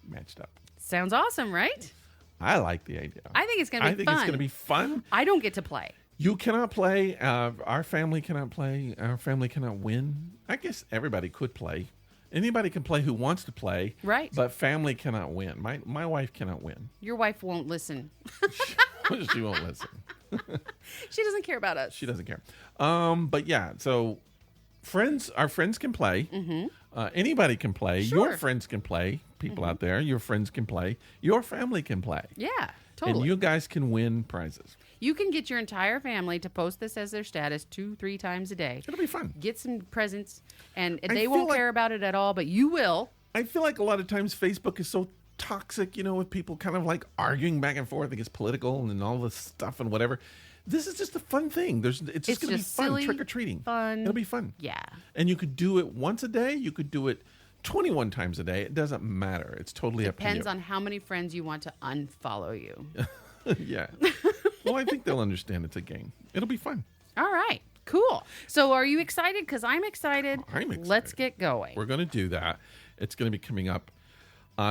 matched up. Sounds awesome, right? I like the idea. I think it's going to be I think fun. it's going to be fun. I don't get to play. You cannot play. Our family cannot play. Our family cannot win. I guess everybody could play. Anybody can play who wants to play. Right. But family cannot win. My wife cannot win. Your wife won't listen. She won't listen. She doesn't care about us. She doesn't care. But yeah, so our friends can play. Anybody can play. Sure. Your friends can play. People out there, your friends can play. Your family can play. Yeah, totally. And you guys can win prizes. You can get your entire family to post this as their status 2-3 times a day. It'll be fun. Get some presents, and I they feel won't like- care about it at all, but you will. I feel like a lot of times Facebook is so toxic, with people kind of like arguing back and forth. It gets political and all this stuff and whatever. This is just a fun thing. It's just going to be just fun. silly, Trick or treating. fun. It'll be fun. Yeah. And you could do it once a day. You could do it 21 times a day. It doesn't matter. It's totally up to you. Depends on how many friends you want to unfollow you. Yeah. Well, I think they'll understand it's a game. It'll be fun. All right. Cool. So are you excited? Because I'm excited. I'm excited. Let's get going. We're going to do that. It's going to be coming up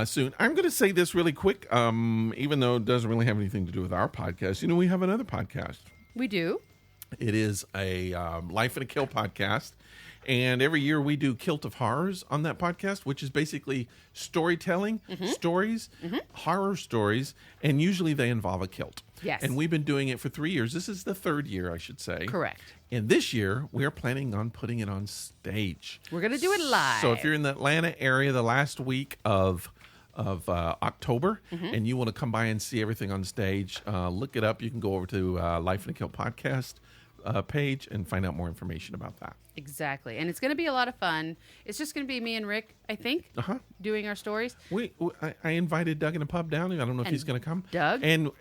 soon. I'm going to say this really quick, even though it doesn't really have anything to do with our podcast. We have another podcast. We do. It is a Life in a Kill podcast. And every year we do Kilt of Horrors on that podcast, which is basically storytelling, stories, horror stories, and usually they involve a kilt. Yes. And we've been doing it for 3 years. This is the third year, I should say. Correct. And this year, we are planning on putting it on stage. We're going to do it live. So if you're in the Atlanta area the last week of October, and you want to come by and see everything on stage, look it up. You can go over to Life in a Kill podcast page and find out more information about that. Exactly. And it's going to be a lot of fun. It's just going to be me and Rick, I think, doing our stories. I invited Doug in a pub down. I don't know if And he's going to come. Doug? And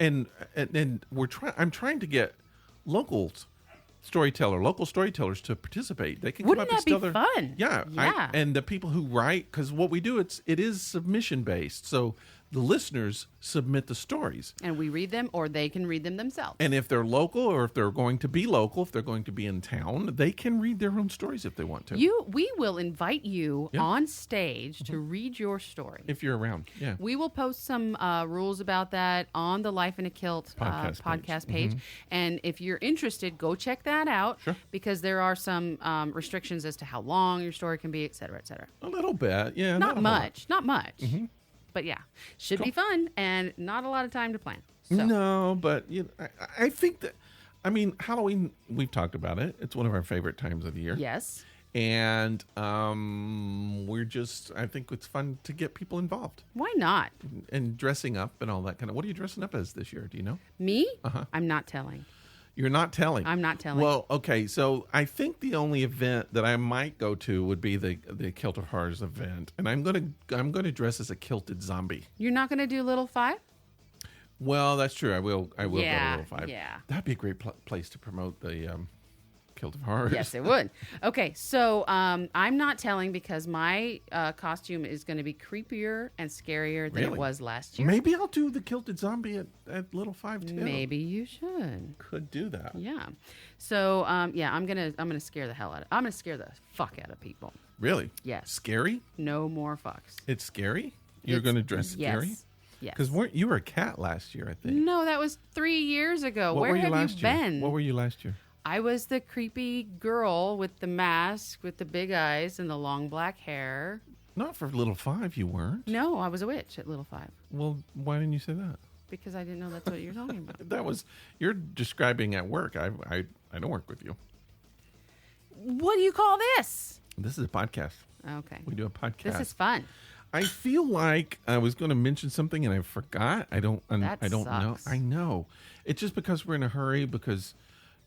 I'm trying to get local storytellers to participate. They can Wouldn't come up that and be tell fun? Yeah. And the people who write, because what we do, it is submission based. So the listeners submit the stories. And we read them, or they can read them themselves. And if they're local, or if they're going to be local, if they're going to be in town, they can read their own stories if they want to. We will invite you on stage to read your story. If you're around, yeah. We will post some rules about that on the Life in a Kilt podcast page. And if you're interested, go check that out. Sure. Because there are some restrictions as to how long your story can be, et cetera, et cetera. A little bit, yeah. Not much. But yeah, should be fun and not a lot of time to plan. So. No, but I think that, Halloween, we've talked about it. It's one of our favorite times of the year. Yes. And I think it's fun to get people involved. Why not? And dressing up and all that kind of. What are you dressing up as this year? Do you know? Me? I'm not telling. You're not telling. I'm not telling. Well, okay. So I think the only event that I might go to would be the Kilt of Horrors event, and I'm gonna dress as a kilted zombie. You're not going to do Little Five? Well, that's true. I will go to Little Five. Yeah. That'd be a great place to promote the Kilt of Horrors. Yes, it would. Okay, so I'm not telling because my costume is going to be creepier and scarier than it was last year. Maybe I'll do the kilted zombie at Little Five too. Maybe you should. Could do that. Yeah. So I'm gonna scare the hell out of. I'm gonna scare the fuck out of people. Really? Yes. Scary? No more fucks. It's scary? You're going to dress scary? Yes. Because you were a cat last year, I think. No, that was 3 years ago. What Where were you have last you year? been? What were you last year? I was the creepy girl with the mask, with the big eyes and the long black hair. Not for Little Five, you weren't. No, I was a witch at Little Five. Well, why didn't you say that? Because I didn't know that's what you're talking about. You're describing at work. I don't work with you. What do you call this? This is a podcast. Okay. We do a podcast. This is fun. I feel like I was going to mention something and I forgot. I don't know. Sucks. I know. It's just because we're in a hurry because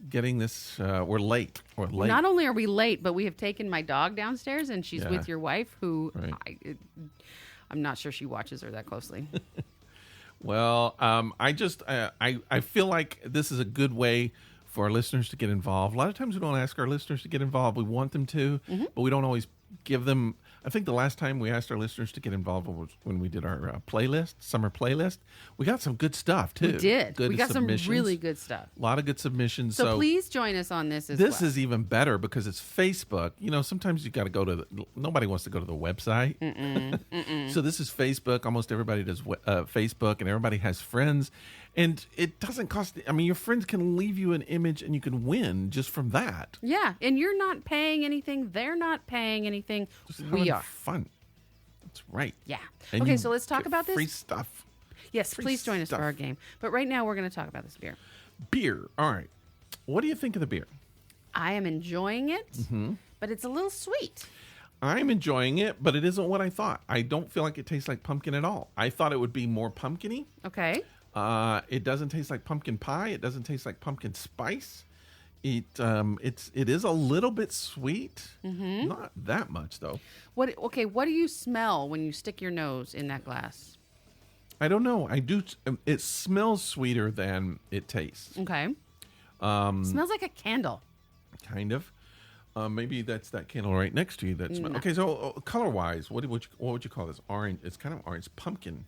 getting this, we're late. Not only are we late, but we have taken my dog downstairs and she's with your wife who I'm not sure she watches her that closely. Well, I feel like this is a good way for our listeners to get involved. A lot of times we don't ask our listeners to get involved. We want them to, but we don't always give them. I think the last time we asked our listeners to get involved was when we did our summer playlist. We got some good stuff, too. We did. Good we got submissions. some really good stuff. A lot of good submissions. So please join us on this as well. This is even better because it's Facebook. Sometimes you got to go to nobody wants to go to the website. So this is Facebook. Almost everybody does Facebook, and everybody has friends. And it doesn't cost. Your friends can leave you an image, and you can win just from that. Yeah, and you're not paying anything. They're not paying anything. We are. Fun. That's right. Yeah. And okay, so let's talk about this. Free stuff. Yes, please join us for our game. But right now, we're going to talk about this beer. Beer. All right. What do you think of the beer? I am enjoying it, but it's a little sweet. I'm enjoying it, but it isn't what I thought. I don't feel like it tastes like pumpkin at all. I thought it would be more pumpkin-y. Okay. It doesn't taste like pumpkin pie. It doesn't taste like pumpkin spice. It is a little bit sweet. Not that much though. What do you smell when you stick your nose in that glass? I don't know. I do. It smells sweeter than it tastes. Okay. Smells like a candle. Kind of. Maybe that's that candle right next to you. That's okay. So color-wise, what would you call this? Orange. It's kind of orange pumpkin.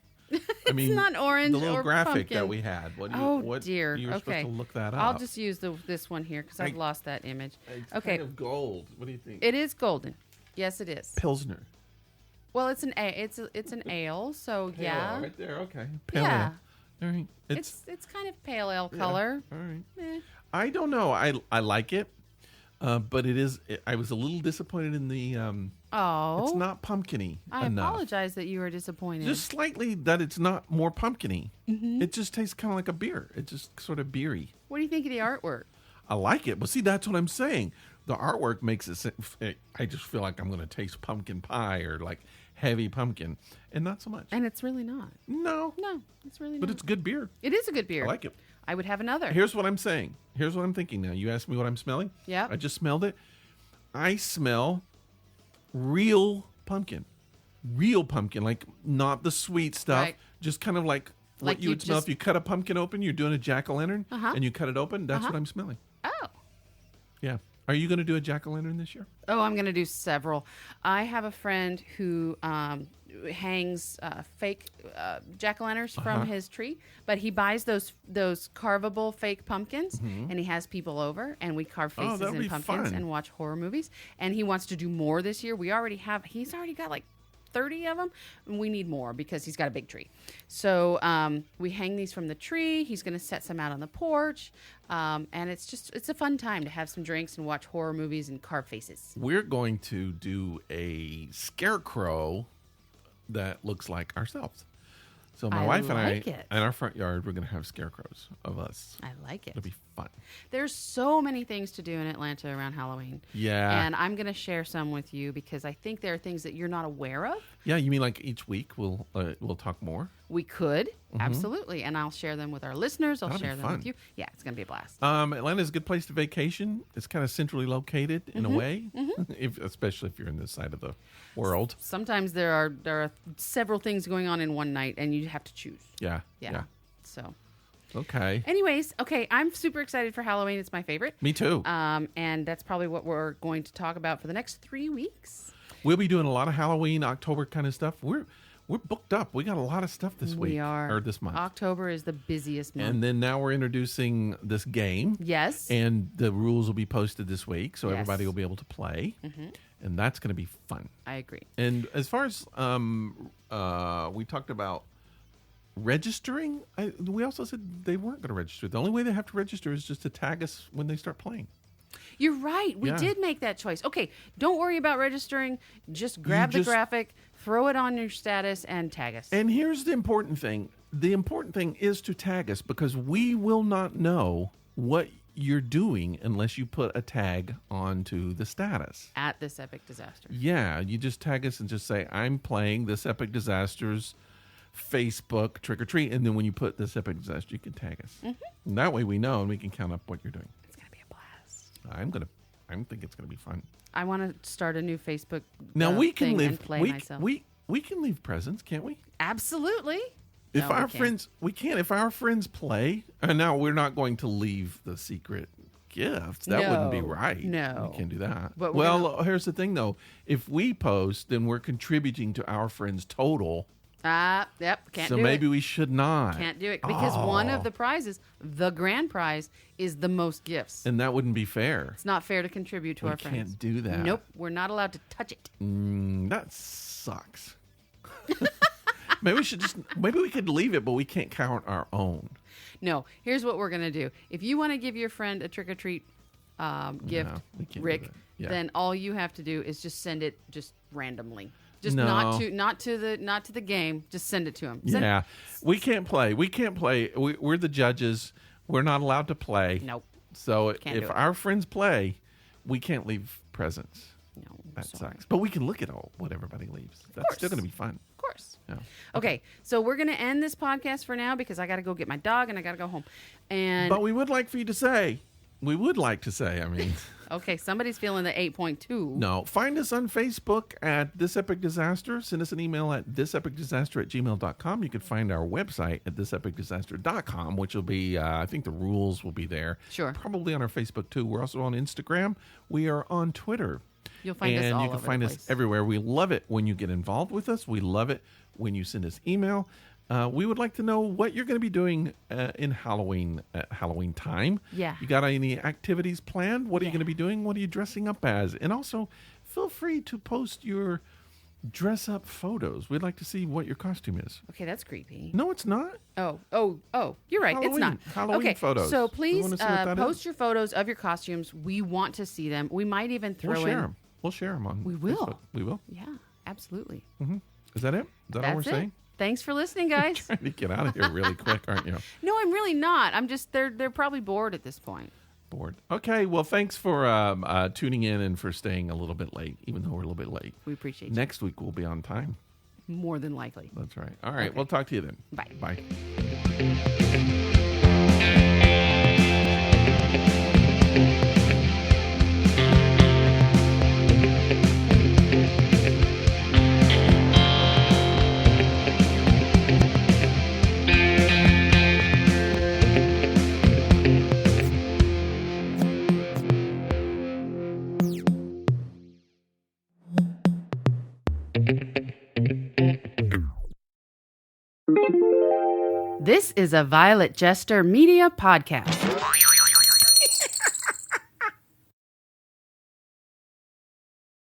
I mean, It's not orange the little or graphic pumpkin. that we had. What Dear. You were Okay. supposed to look that up. I'll just use this one here because I've lost that image. It's Okay. kind of gold. What do you think? It is golden. Yes, it is. Pilsner. Well, it's an an ale, so Pale yeah. ale right there. Okay. Pale Yeah. ale. All right. It's kind of pale ale color. All right. Eh. I don't know. I like it, but I was a little disappointed in the. Oh. It's not pumpkin-y I enough. apologize that you were disappointed. Just slightly that it's not more pumpkin-y. It just tastes kind of like a beer. It's just sort of beery. What do you think of the artwork? I like it, but see, that's what I'm saying. The artwork makes it. I just feel like I'm going to taste pumpkin pie or like heavy pumpkin, and not so much. And it's really not. No, No, it's really but not. it's good beer. It is a good beer. I like it. I would have another. Here's what I'm saying. Here's what I'm thinking now. You asked me what I'm smelling? Yeah. I just smelled it. I smell real pumpkin. Real pumpkin, like not the sweet stuff. Right. Just kind of like what Like you you would smell just- if you cut a pumpkin open. You're doing a jack-o'-lantern, and you cut it open. That's what I'm smelling. Oh. Yeah. Are you going to do a jack-o'-lantern this year? Oh, I'm going to do several. I have a friend who hangs fake jack-o'-lanterns from his tree, but he buys those carvable fake pumpkins, and he has people over, and we carve faces that'll in be pumpkins fun. and watch horror movies. And he wants to do more this year. He's already got like 30 of them, and we need more because he's got a big tree. So we hang these from the tree. He's going to set some out on the porch, and it's a fun time to have some drinks and watch horror movies and carve faces. We're going to do a scarecrow that looks like ourselves. So my I wife and like I, it. in our front yard, we're going to have scarecrows of us. I like it. It'll be fun. There's so many things to do in Atlanta around Halloween. Yeah. And I'm going to share some with you because I think there are things that you're not aware of. Yeah, you mean like each week we'll talk more? We could, absolutely. And I'll share them with our listeners. I'll That'll be share them fun. with you. Yeah, it's going to be a blast. Atlanta's a good place to vacation. It's kind of centrally located in a way, especially if you're in this side of the world. Sometimes there are several things going on in one night, and you have to choose. Yeah. Yeah. So, Okay. anyways, okay, I'm super excited for Halloween. It's my favorite. Me too. And that's probably what we're going to talk about for the next 3 weeks. We'll be doing a lot of Halloween, October kind of stuff. We're booked up. We got a lot of stuff this week. We are. Or this month. October is the busiest month. And then now we're introducing this game. Yes. And the rules will be posted this week, so Yes. everybody will be able to play. And that's going to be fun. I agree. And as far as we talked about registering, we also said they weren't going to register. The only way they have to register is just to tag us when they start playing. You're right. We Yeah. did make that choice. Okay, don't worry about registering. Just grab the just- graphic, throw it on your status, and tag us. And here's the important thing. The important thing is to tag us because we will not know what you're doing unless you put a tag onto the status. At this epic disaster. Yeah, you just tag us and just say, I'm playing This Epic Disasters Facebook Trick or Treat. And then when you put This Epic Disaster, you can tag us. And that way we know and we can count up what you're doing. It's gonna be a blast. I think it's going to be fun. I want to start a new Facebook. Now we can thing live, and play we, myself. we can leave presents, can't we? Absolutely. If No, we our can't. friends, we can. If our friends play, and now we're not going to leave the secret gifts. That wouldn't be No, right. no. We can't do that. But we're here's the thing, though. If we post, then we're contributing to our friends' total. Yep. Can't So do maybe it. we should not. Can't do it because one of the prizes, the grand prize, is the most gifts. And that wouldn't be fair. It's not fair to contribute to We our friends. can't do that. Nope. We're not allowed to touch it. That sucks. Maybe we could leave it, but we can't count our own. No, here's what we're going to do. If you want to give your friend a trick or treat gift, we can't do Rick, that. Yeah. then all you have to do is just send it just randomly. Just No. not to the game. Just send it to him. Yeah, we can't play. We're the judges. We're not allowed to play. Nope. So Can't if do it. our friends play, we can't leave presents. No, That sorry. sucks. But we can look at what everybody leaves. That's still course. going to be fun. Of course. Yeah. Okay, so we're going to end this podcast for now because I got to go get my dog and I got to go home. And But we would like for you to say. We would like to say. I mean, Okay, somebody's feeling the 8.2. No, find us on Facebook at This Epic Disaster. Send us an email at thisepicdisaster@gmail.com. You can find our website at thisepicdisaster.com, which will be, I think the rules will be there. Sure. Probably on our Facebook too. We're also on Instagram. We are on Twitter. You'll find us all And you can over find the us place. everywhere. We love it when you get involved with us. We love it when you send us email. We would like to know what you're going to be doing in Halloween at Halloween time. Yeah. You got any activities planned? What are you Yeah. going to be doing? What are you dressing up as? And also, feel free to post your dress up photos. We'd like to see what your costume is. Okay, that's creepy. No, it's not. Oh, you're right. It's not. Halloween Okay, photos. so We please wanna see what that post is. your photos of your costumes. We want to see them. We might even throw We'll share in. them. We'll share them on We will. Facebook. We will. Yeah, absolutely. Is that it? Is that all we're That's it. saying? Thanks for listening, guys. Trying to get out of here really quick, aren't you? No, I'm really not. I'm just they're probably bored at this point. Bored. Okay, well, thanks for tuning in and for staying a little bit late, even though we're a little bit late. We appreciate you. Next week, we'll be on time. More than likely. That's right. All right, Okay. we'll talk to you then. Bye. Bye. This is a Violet Jester Media podcast.